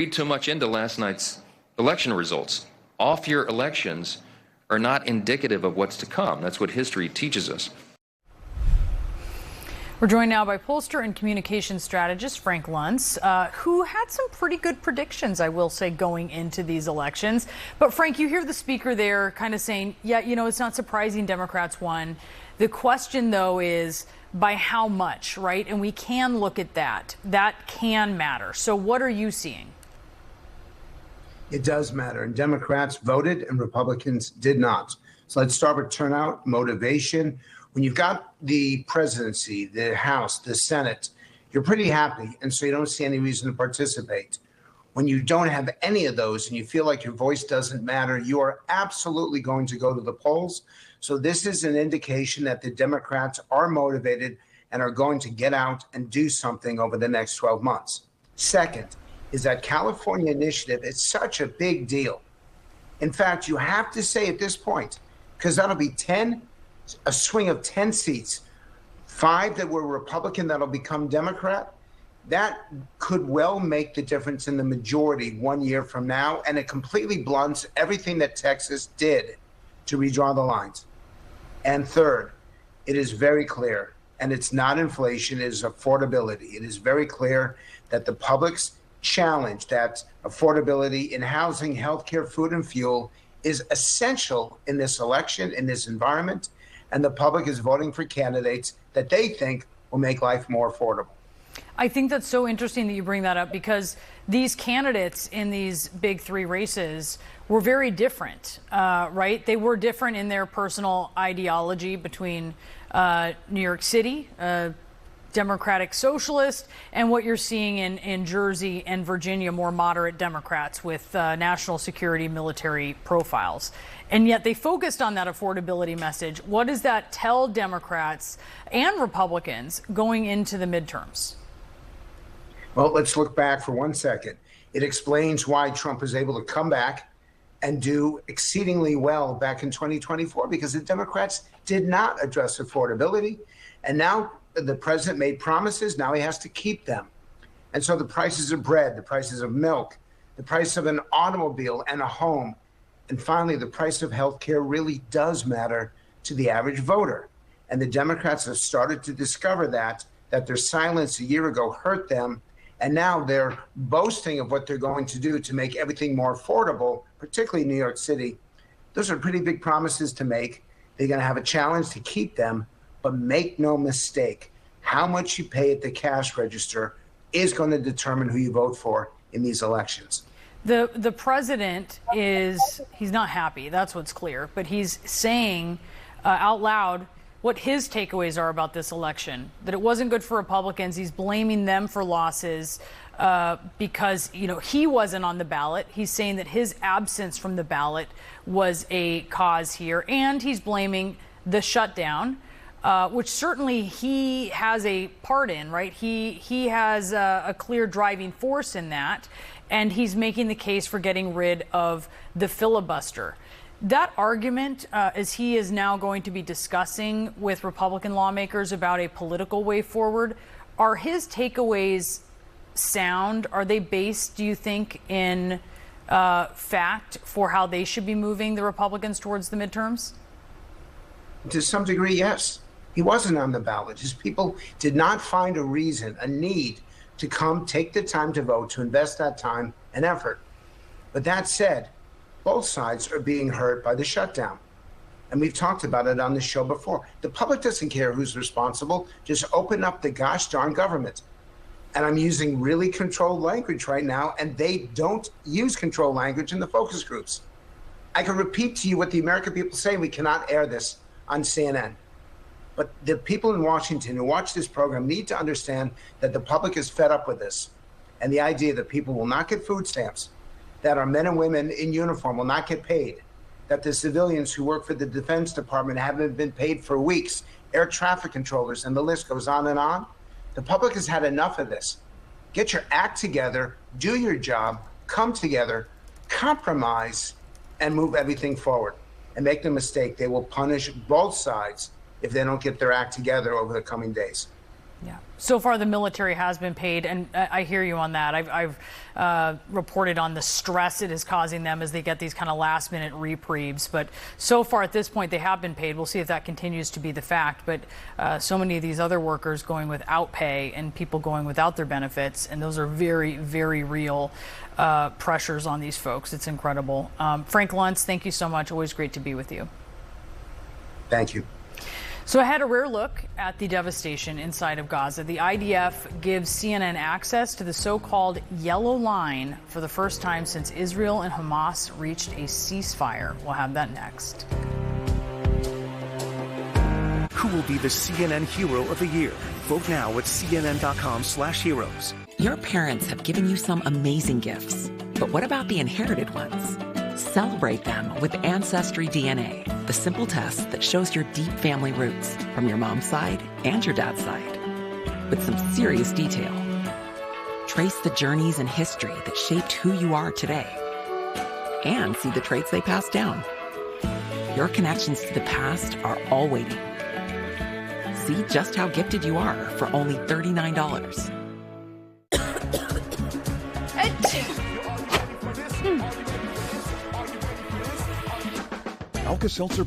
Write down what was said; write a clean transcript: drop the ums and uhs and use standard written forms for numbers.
Read too much into last night's election results. Off-year elections are not indicative of what's to come. That's what history teaches us. We're joined now by pollster and communications strategist Frank Luntz, who had some pretty good predictions, I will say, going into these elections. But Frank, you hear the speaker there kind of saying, yeah, you know, it's not surprising Democrats won. The question, though, is by how much, right? And we can look at that. That can matter. So what are you seeing? It does matter. And Democrats voted and Republicans did not. So let's start with turnout, motivation. When you've got the presidency, the House, the Senate, you're pretty happy. And so you don't see any reason to participate. When you don't have any of those and you feel like your voice doesn't matter, you are absolutely going to go to the polls. So this is an indication that the Democrats are motivated and are going to get out and do something over the next 12 months. Second is that California initiative is such a big deal. In fact, you have to say at this point, because that'll be a swing of 10 seats, 5 that were Republican that'll become Democrat. That could well make the difference in the majority 1 year from now, and it completely blunts everything that Texas did to redraw the lines. And third, it is very clear, and it's not inflation, it is affordability. It is very clear that the public's challenge, that affordability in housing, healthcare, food, and fuel is essential in this election, in this environment, and the public is voting for candidates that they think will make life more affordable. I think that's so interesting that you bring that up, because these candidates in these big 3 races were very different, right? They were different in their personal ideology between New York City, Democratic Socialist, and what you're seeing in Jersey and Virginia, more moderate Democrats with national security military profiles. And yet they focused on that affordability message. What does that tell Democrats and Republicans going into the midterms? Well, let's look back for 1 second. It explains why Trump was able to come back and do exceedingly well back in 2024, because the Democrats did not address affordability. And now the president made promises. Now he has to keep them. And so the prices of bread, the prices of milk, the price of an automobile and a home, and finally, the price of health care really does matter to the average voter. And the Democrats have started to discover that their silence a year ago hurt them. And now they're boasting of what they're going to do to make everything more affordable, particularly New York City. Those are pretty big promises to make. They're going to have a challenge to keep them. But make no mistake, how much you pay at the cash register is going to determine who you vote for in these elections. The president he's not happy. That's what's clear. But he's saying out loud what his takeaways are about this election, that it wasn't good for Republicans. He's blaming them for losses because, you know, he wasn't on the ballot. He's saying that his absence from the ballot was a cause here. And he's blaming the shutdown, which certainly he has a part in, right? He has a clear driving force in that. And he's making the case for getting rid of the filibuster. That argument, as he is now going to be discussing with Republican lawmakers about a political way forward, are his takeaways sound? Are they based, do you think, in fact for how they should be moving the Republicans towards the midterms? To some degree, yes. He wasn't on the ballot. His people did not find a reason, a need to come take the time to vote, to invest that time and effort. But that said, both sides are being hurt by the shutdown. And we've talked about it on the show before. The public doesn't care who's responsible. Just open up the gosh darn government. And I'm using really controlled language right now, and they don't use controlled language in the focus groups. I can repeat to you what the American people say. We cannot air this on CNN. But the people in Washington who watch this program need to understand that the public is fed up with this. And the idea that people will not get food stamps, that our men and women in uniform will not get paid, that the civilians who work for the Defense Department haven't been paid for weeks, air traffic controllers, and the list goes on and on. The public has had enough of this. Get your act together, do your job, come together, compromise, and move everything forward. And make no mistake, they will punish both sides if they don't get their act together over the coming days. Yeah. So far, the military has been paid, and I hear you on that. I've reported on the stress it is causing them as they get these kind of last-minute reprieves. But so far, at this point, they have been paid. We'll see if that continues to be the fact. But so many of these other workers going without pay and people going without their benefits, and those are very, very real pressures on these folks. It's incredible. Frank Luntz, thank you so much. Always great to be with you. Thank you. So I had a rare look at the devastation inside of Gaza. The IDF gives CNN access to the so-called yellow line for the first time since Israel and Hamas reached a ceasefire. We'll have that next. Who will be the CNN Hero of the Year? Vote now at cnn.com/heroes. Your parents have given you some amazing gifts, but what about the inherited ones? Celebrate them with Ancestry DNA, the simple test that shows your deep family roots from your mom's side and your dad's side. With some serious detail. Trace the journeys and history that shaped who you are today. And see the traits they passed down. Your connections to the past are all waiting. See just how gifted you are for only $39. Alka-Seltzer